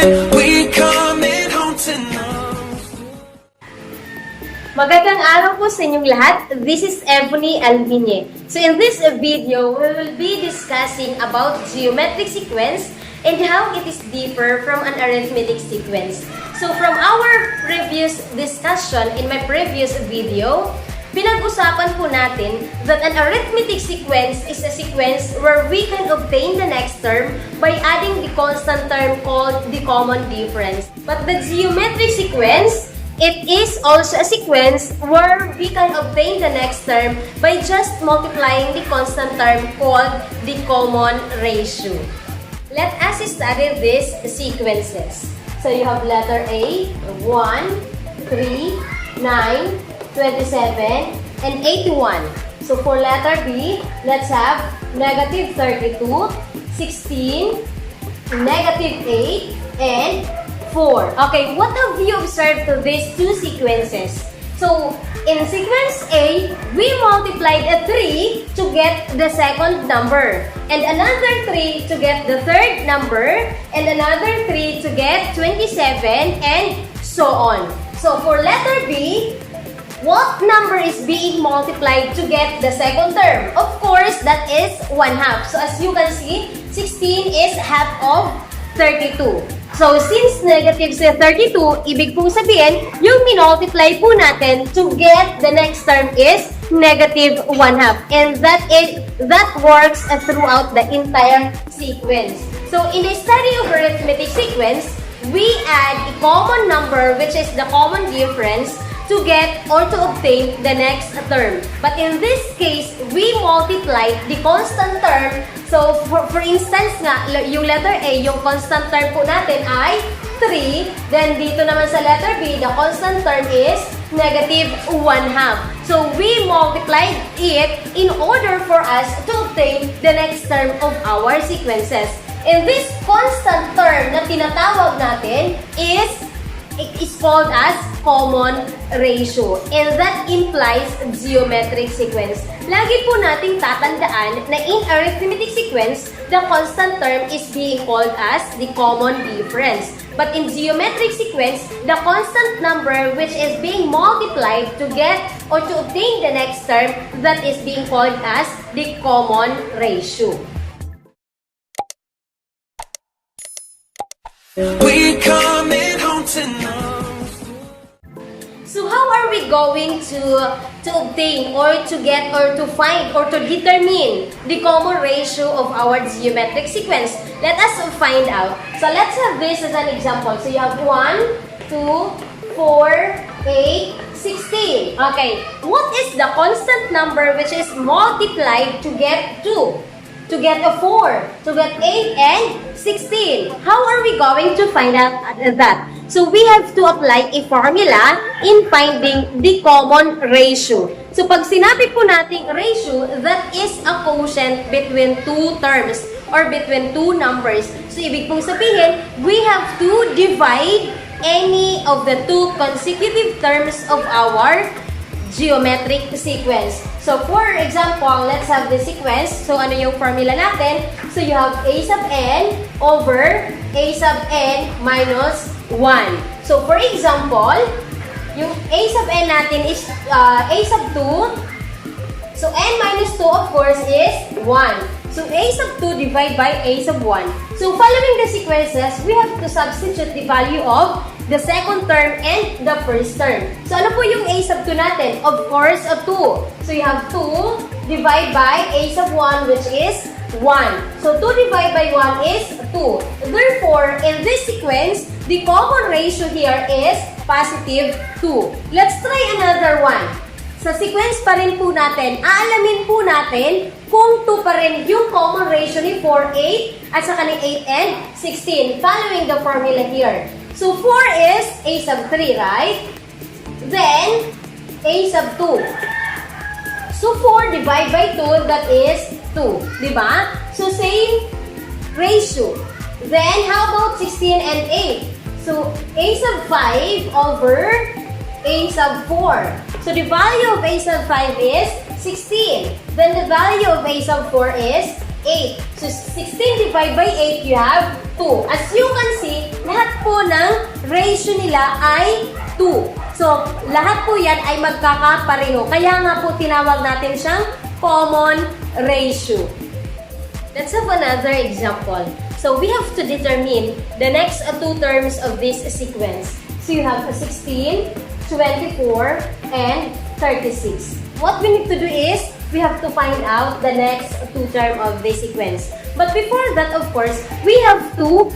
We coming home tonight. Magandang araw po sa inyong lahat. This is Evonnie Almiñe. So in this video, we will be discussing about geometric sequence and how it is differ from an arithmetic sequence. So from our previous discussion in my previous video, pinag-usapan po natin that an arithmetic sequence is a sequence where we can obtain the next term by adding the constant term called the common difference. But the geometric sequence, it is also a sequence where we can obtain the next term by just multiplying the constant term called the common ratio. Let us study these sequences. So you have letter A, 1, 3, 9, 27, and 81. So for letter B, let's have negative 32, 16, negative 8, and 4. Okay, what have you observed to these two sequences? So, in sequence A, we multiplied a 3 to get the second number, and another 3 to get the third number, and another 3 to get 27, and so on. So, for letter B, what number is being multiplied to get the second term? Of course, that is 1/2. So, as you can see, 16 is half of 32. So, since negative sa 32, ibig pong sabihin, yung minultiply po natin to get the next term is negative 1/2. And that works throughout the entire sequence. So, in the study of arithmetic sequence, we add a common number, which is the common difference, to get or to obtain the next term. But in this case, we multiply the constant term. So, for instance nga, yung letter A, yung constant term po natin ay 3. Then, dito naman sa letter B, the constant term is negative 1/2. So, we multiplied it in order for us to obtain the next term of our sequences. And this constant term na tinatawag natin is called as common ratio, and that implies geometric sequence. Lagi po nating tatandaan na in arithmetic sequence, the constant term is being called as the common difference. But in geometric sequence, the constant number which is being multiplied to get or to obtain the next term, that is being called as the common ratio. We coming home tonight. So how are we going to obtain or to get or to find or to determine the common ratio of our geometric sequence? Let us find out. So let's have this as an example. So you have 1, 2, 4, 8, 16. Okay, what is the constant number which is multiplied to get 2? To get a 4, to get 8, and 16. How are we going to find out that? So, we have to apply a formula in finding the common ratio. So, pag sinabi po nating ratio, that is a quotient between two terms or between two numbers. So, ibig pong sabihin, we have to divide any of the two consecutive terms of our geometric sequence. So, for example, let's have the sequence. So, ano yung formula natin? So, you have a sub n over a sub n minus 1. So, for example, yung a sub n natin is a sub 2. So, n minus 2, of course, is 1. So, a sub 2 divided by a sub 1. So, following the sequences, we have to substitute the value of the second term and the first term. So, ano po yung a sub 2 natin? Of course, a 2. So, you have 2 divided by a sub 1, which is 1. So, 2 divided by 1 is 2. Therefore, in this sequence, the common ratio here is positive 2. Let's try another one. Sa sequence pa rin po natin, aalamin po natin kung 2 pa rin yung common ratio ni 4, 8, at saka ni 8 and 16, following the formula here. So, 4 is a sub 3, right? Then, a sub 2. So, 4 divided by 2, that is 2. Diba? So, same ratio. Then, how about 16 and 8? So, a sub 5 over a sub 4. So, the value of a sub 5 is 16. Then, the value of a sub 4 is 8. So, 16 divided by 8, you have 2. As you can see, lahat po ng ratio nila ay 2. So, lahat po yan ay magkakapareho. Kaya nga po tinawag natin siyang common ratio. Let's have another example. So, we have to determine the next two terms of this sequence. So, you have 16, 24, and 36. What we need to do is, we have to find out the next two term of this sequence. But before that, of course, we have to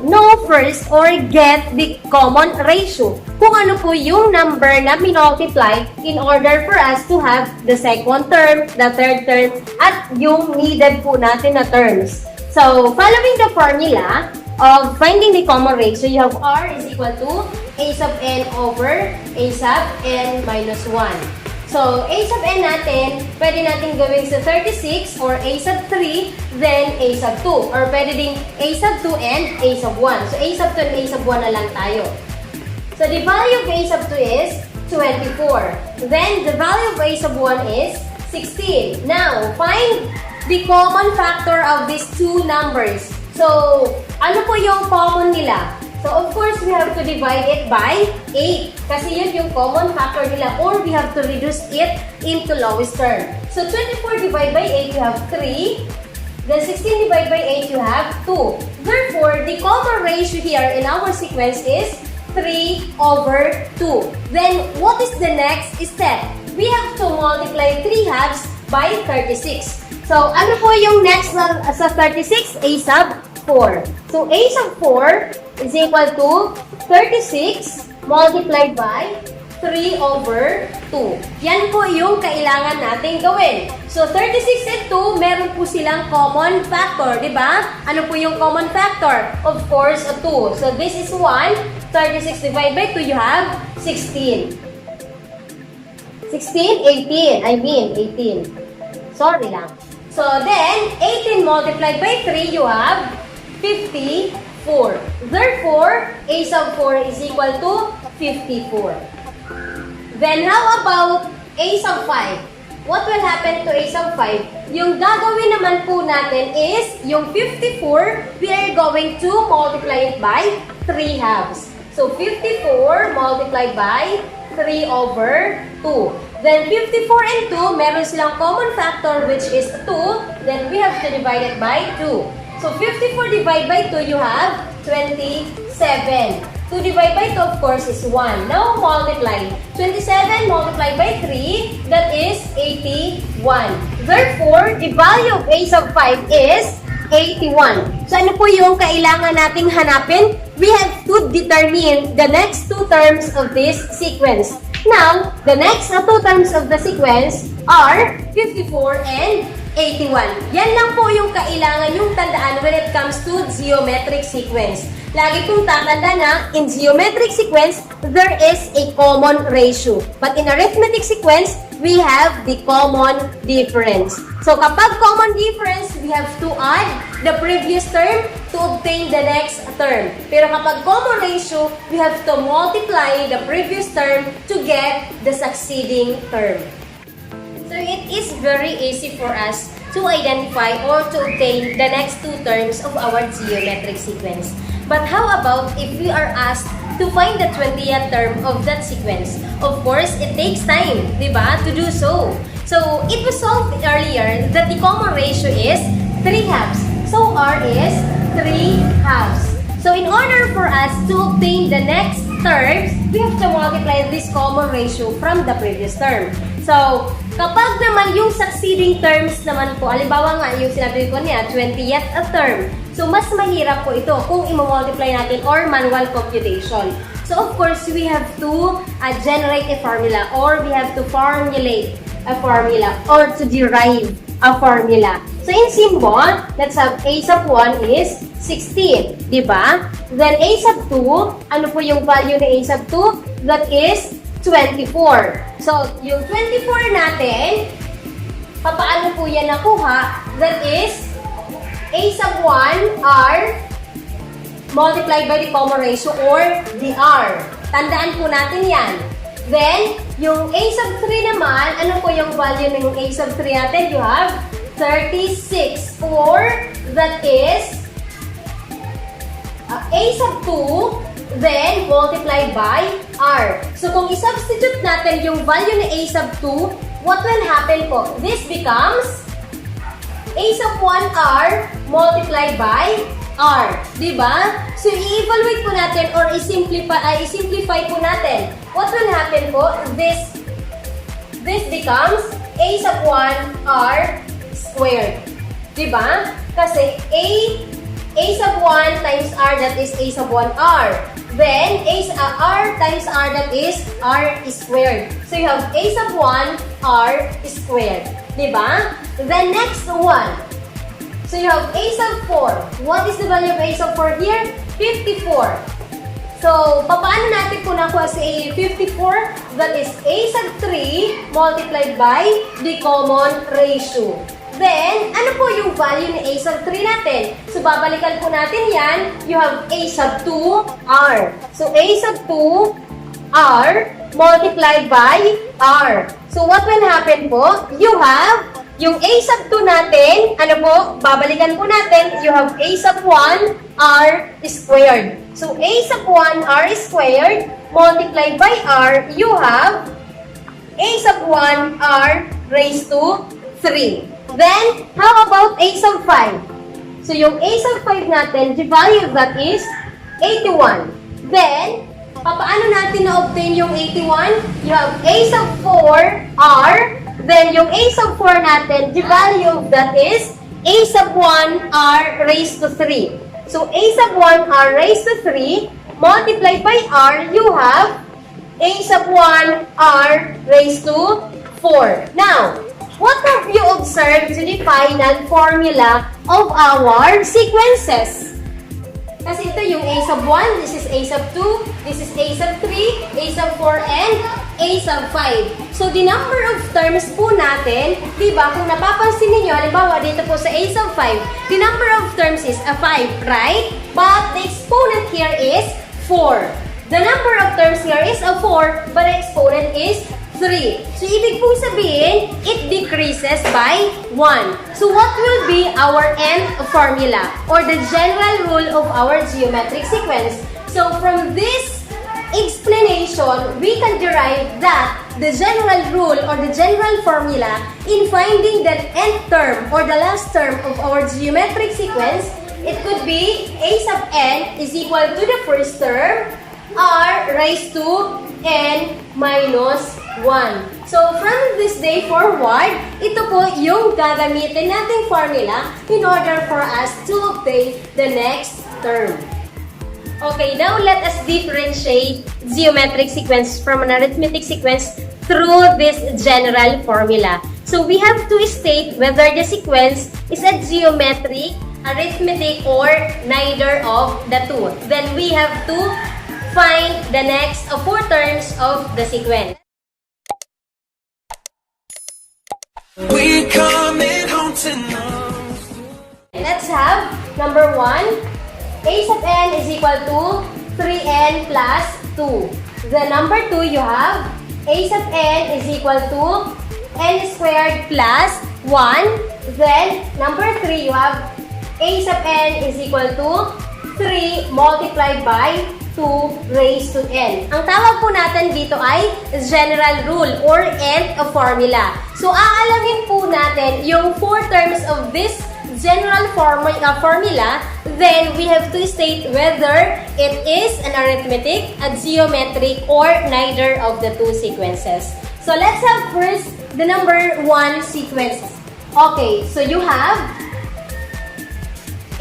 know first or get the common ratio. Kung ano po yung number na minultiply in order for us to have the second term, the third term, at yung needed po natin na terms. So, following the formula of finding the common ratio, you have R is equal to A sub n over A sub n minus 1. So, A sub n natin, pwede natin gawin sa 36 or A sub 3, then A sub 2. Or pwede ding A sub 2 and A sub 1. So, A sub 2 and A sub 1 na lang tayo. So, the value of A sub 2 is 24. Then, the value of A sub 1 is 16. Now, find the common factor of these two numbers. So, ano po yung common nila? So, of course, we have to divide it by 8. Kasi yun yung common factor nila. Or we have to reduce it into lowest term. So, 24 divided by 8, you have 3. Then, 16 divided by 8, you have 2. Therefore, the common ratio here in our sequence is 3 over 2. Then, what is the next step? We have to multiply 3 halves by 36. So, ano po yung next sa 36? A sub 4. So, A sub 4 is equal to 36 multiplied by 3 over 2. Yan po yung kailangan natin gawin. So, 36 and 2, meron po silang common factor, di ba? Ano po yung common factor? Of course, 2. So, this is 1. 36 divided by 2, you have 16. 18. Sorry lang. So, then, 18 multiplied by 3, you have 54. Therefore, A sub 4 is equal to 54. Then, how about A sub 5? What will happen to A sub 5? Yung gagawin naman po natin is, yung 54, we are going to multiply it by 3 halves. So, 54 multiplied by 3 over 2. Then, 54 and 2, meron silang common factor which is 2. Then, we have to divide it by 2. So, 54 divided by 2, you have 27. 2 divided by 2, of course, is 1. Now, multiply. 27 multiplied by 3, that is 81. Therefore, the value of A sub 5 is 81. So, ano po yung kailangan nating hanapin? We have to determine the next two terms of this sequence. Now, the next two terms of the sequence are 54 and 81. Yan lang po yung kailangan yung tandaan when it comes to geometric sequence. Lagi pong tatanda na, in geometric sequence, there is a common ratio. But in arithmetic sequence, we have the common difference. So, kapag common difference, we have to add the previous term to obtain the next term. Pero kapag common ratio, we have to multiply the previous term to get the succeeding term. So, it is very easy for us to identify or to obtain the next two terms of our geometric sequence. But how about if we are asked to find the 20th term of that sequence? Of course, it takes time, di ba, to do so. So, it was solved earlier that the common ratio is 3 halves. So, R is 3 halves. So, in order for us to obtain the next terms, we have to multiply this common ratio from the previous term. So, kapag naman yung succeeding terms naman po, halimbawa nga yung sinabi ko niya, 20th term. So, mas mahirap po ito kung i-multiply natin or manual computation. So, of course, we have to generate a formula or we have to formulate a formula or to derive a formula. So, in symbol, let's have A sub 1 is 16, di ba? Then, A sub 2, ano po yung value ng A sub 2? That is 24. So, yung 24 natin, papaano po yan nakuha? That is, A sub 1 R multiplied by the common ratio or the R. Tandaan po natin yan. Then, yung A sub 3 naman, ano po yung value ng A sub 3 natin? You have 36. Or that is a sub 2 then multiplied by r. So kung i-substitute natin yung value ni a sub 2, what will happen po? This becomes a sub 1r multiplied by r. Diba? So i-evaluate po natin or i-simplify po natin. What will happen po? This becomes a sub 1r squared. Diba? Kasi a sub 1 times r, that is a sub 1r. Then, r times r, that is r squared. So, you have a sub 1 r squared. Diba? The next one. So, you have a sub 4. What is the value of a sub 4 here? 54. So, paano natin po nakuha si 54? That is a sub 3 multiplied by the common ratio. Then, ano po yung value ni a sub 3 natin? So, babalikan po natin yan. You have a sub 2r. So, a sub 2r multiplied by r. So, what will happen po? You have yung a sub 2 natin, ano po? Babalikan po natin. You have a sub 1r squared. So, a sub 1r squared multiplied by r, you have a sub 1r raised to 3. Then, how about a sub 5? So, yung a sub 5 natin, the value of that is 81. Then, paano natin na-obtain yung 81? You have a sub 4r. Then, yung a sub 4 natin, the value of that is a sub 1r raised to 3. So, a sub 1r raised to 3 multiplied by r, you have a sub 1r raised to 4. Now, what have you observed to the final formula of our sequences? Kasi ito yung a sub 1, this is a sub 2, this is a sub 3, a sub 4, and a sub 5. So, the number of terms po natin, di ba, kung napapansin ninyo, halimbawa dito po sa a sub 5, the number of terms is a 5, right? But the exponent here is 4. The number of terms here is a 4, but the exponent is 3. So, ibig pong sabihin, it decreases by 1. So, what will be our end formula or the general rule of our geometric sequence? So, from this explanation, we can derive that the general rule or the general formula in finding the end term or the last term of our geometric sequence, it could be a sub n is equal to the first term r raised to n minus 1. So, from this day forward, ito po yung gagamitin nating formula in order for us to obtain the next term. Okay, now let us differentiate geometric sequence from an arithmetic sequence through this general formula. So, we have to state whether the sequence is a geometric, arithmetic, or neither of the two. Then, we have to find the next 4 terms of the sequence. We coming home tonight. Let's have number 1. A sub n is equal to 3n plus 2. The number 2, you have a sub n is equal to n squared plus 1. Then, number 3, you have a sub n is equal to 3 multiplied by 2 raised to n. Ang tawag po natin dito ay general rule or end of formula. So, aalamin po natin yung 4 terms of this general formula. Then, we have to state whether it is an arithmetic, a geometric, or neither of the two sequences. So, let's have first the number 1 sequence. Okay, so you have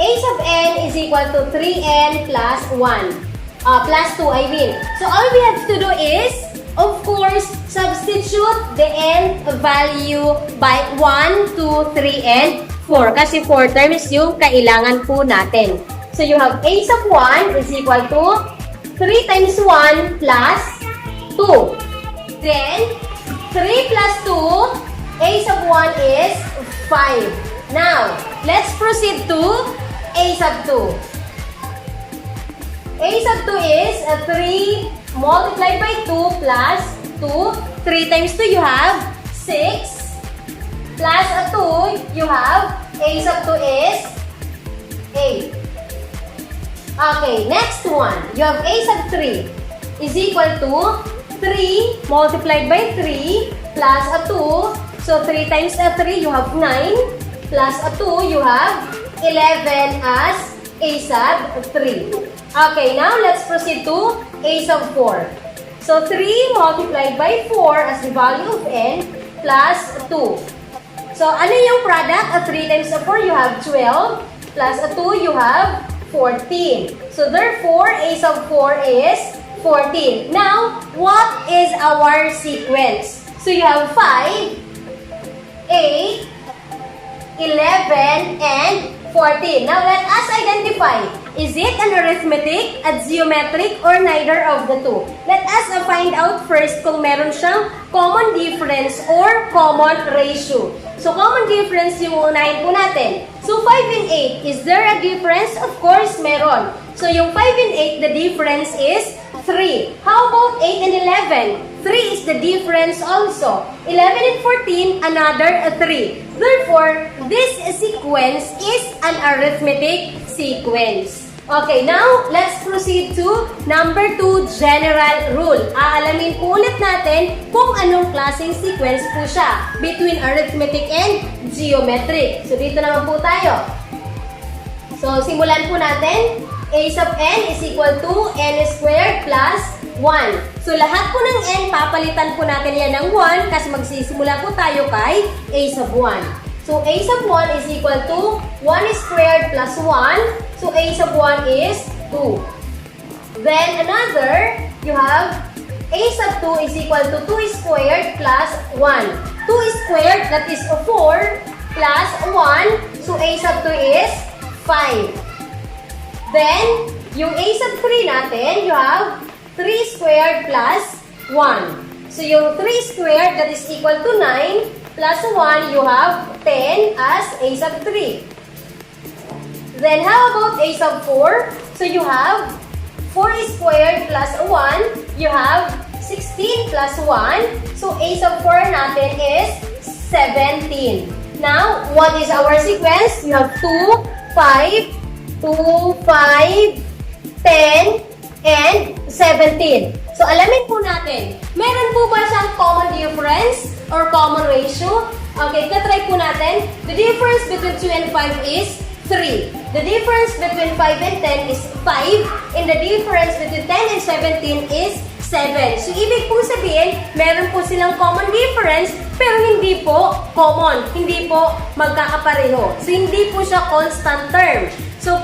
a sub n is equal to 3n plus 1. Plus 2, I mean. So, all we have to do is, of course, substitute the n value by 1, 2, 3, and 4. Kasi 4 terms yung kailangan po natin. So, you have a sub 1 is equal to 3 times 1 plus 2. Then, 3 plus 2, a sub 1 is 5. Now, let's proceed to a sub 2. A sub 2 is 3 multiplied by 2 plus 2. 3 times 2, you have 6. plus 2, you have a sub 2 is 8. Okay, next one. You have a sub 3 is equal to 3 multiplied by 3 plus 2. So 3 times 3, you have 9. Plus 2, you have 11 as a sub 3. Okay, now let's proceed to a sub 4. So 3 multiplied by 4 as the value of n plus 2. So ano yung product? 3 times 4, you have 12. Plus 2, you have 14. So therefore, a sub 4 is 14. Now, what is our sequence? So you have 5, 8, 11, and 14. Now, let us identify. Is it an arithmetic, a geometric, or neither of the two? Let us find out first kung meron siyang common difference or common ratio. So, common difference yung unahin po natin. So, 5 and 8, is there a difference? Of course, meron. So, yung 5 and 8, the difference is 3. How about 8 and 11? 3 is the difference also. 11 and 14, another 3. Therefore, this sequence is an arithmetic sequence. Okay, now, let's proceed to number 2, general rule. Aalamin po ulit natin kung anong klaseng sequence po siya between arithmetic and geometric. So, dito naman po tayo. So, simulan po natin. A sub n is equal to n squared plus 1. So, lahat po ng n, papalitan po natin yan ng 1 kasi magsisimula po tayo kay a sub 1. So, a sub 1 is equal to 1 squared plus 1. So, a sub 1 is 2. Then, another, you have a sub 2 is equal to 2 squared plus 1. 2 squared, that is 4, plus 1. So, a sub 2 is 5. Then, yung a sub 3 natin, you have 3 squared plus 1. So, yung 3 squared, that is equal to 9, plus 1, you have 10 as a sub 3. Then, how about a sub 4? So, you have 4 squared plus 1, you have 16 plus 1. So, a sub 4 natin is 17. Now, what is our sequence? You have 2, 5, 2, 5, 10, and 17. So, alamin po natin, meron po ba siyang common difference or common ratio? Okay, try po natin. The difference between 2 and 5 is 3. The difference between 5 and 10 is 5. And the difference between 10 and 17 is 7. So, ibig po sabihin, meron po silang common difference, pero hindi po common. Hindi po magkakapareho. So, hindi po siya constant term. So,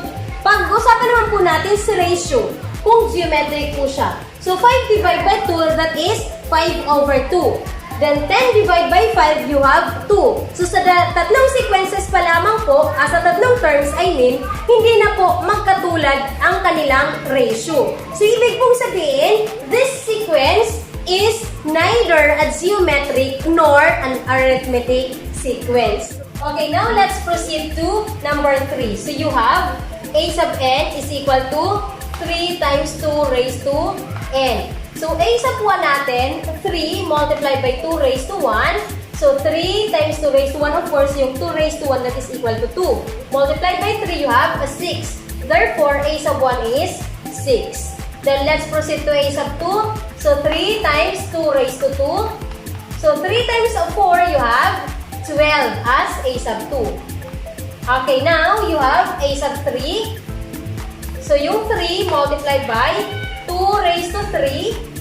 pag-usapan naman po natin si ratio, kung geometric po siya. So, 5 divided by 2, that is 5 over 2. Then, 10 divided by 5, you have 2. So, sa tatlong sequences pa lamang po, sa tatlong terms, I mean, hindi na po magkatulad ang kanilang ratio. So, ibig pong sabihin, this sequence is neither a geometric nor an arithmetic sequence. Okay, now let's proceed to number 3. So, you have a sub n is equal to 3 times 2 raised to n. So, a sub 1 natin, 3 multiplied by 2 raised to 1. So, 3 times 2 raised to 1, of course, yung 2 raised to 1 that is equal to 2. Multiplied by 3, you have a 6. Therefore, a sub 1 is 6. Then, let's proceed to a sub 2. So, 3 times 2 raised to 2. So, 3 times 4, you have 12 as a sub 2. Okay, now, you have a sub 3. So, yung 3 multiplied by 2 raised to 3.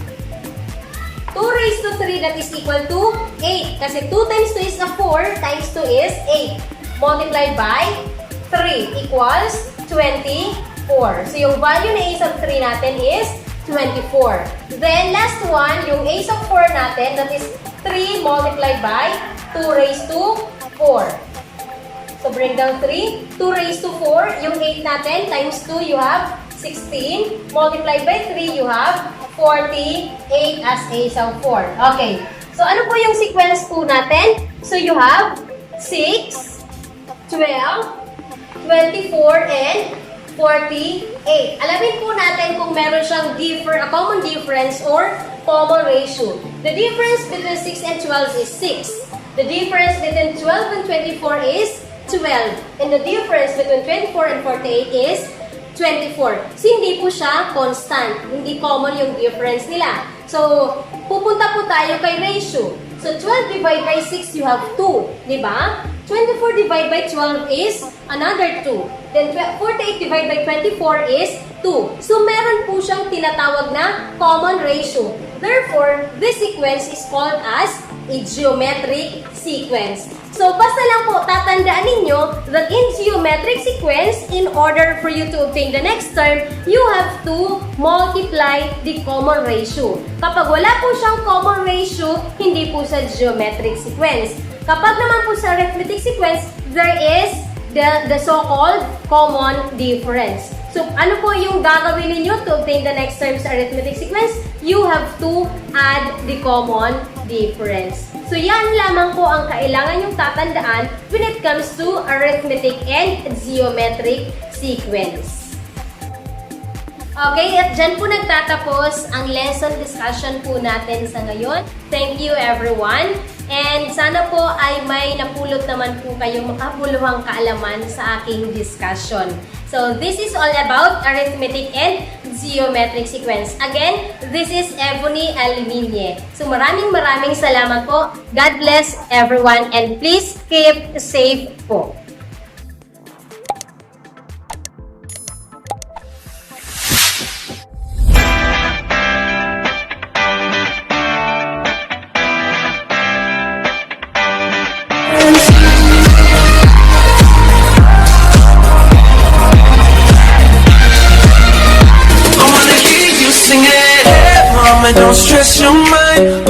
2 raised to 3, that is equal to 8. Kasi 2 times 2 is 4, times 2 is 8. Multiplied by 3 equals 24. So, yung value na a sub 3 natin is 24. Then, last one, yung a sub 4 natin, that is 3 multiplied by 2 raised to 4. So, bring down 3. 2 raised to 4, yung 8 natin, times 2, you have 16. Multiplied by 3, you have 48 as a sub 4. Okay. So, ano po yung sequence po natin? So, you have 6, 12, 24, and 48. Alamin po natin kung meron siyang a common difference or common ratio. The difference between 6 and 12 is 6. The difference between 12 and 24 is 12. And the difference between 24 and 48 is 24. So, hindi po siya constant. Hindi common yung difference nila. So, pupunta po tayo kay ratio. So, 12 divided by 6, you have 2. Diba? 24 divided by 12 is another 2. Then, 48 divided by 24 is 2. So, meron po siyang tinatawag na common ratio. Therefore, this sequence is called as a geometric sequence. So, basta lang po tatandaan ninyo that in geometric sequence, in order for you to obtain the next term, you have to multiply the common ratio. Kapag wala po siyang common ratio, hindi po sa geometric sequence. Kapag naman po sa arithmetic sequence, there is the so-called common difference. So, ano po yung gagawin ninyo to obtain the next term sa arithmetic sequence? You have to add the common difference. So, yan lamang po ang kailangan yung tatandaan when it comes to arithmetic and geometric sequence. Okay, at dyan po nagtatapos ang lesson discussion po natin sa ngayon. Thank you everyone. And sana po ay may napulot naman po kayong makabuluhang kaalaman sa aking discussion. So, this is all about arithmetic and geometric sequence. Again, this is Evonnie Almiñe. So, maraming salamat po. God bless everyone and please keep safe po. Don't stress your mind.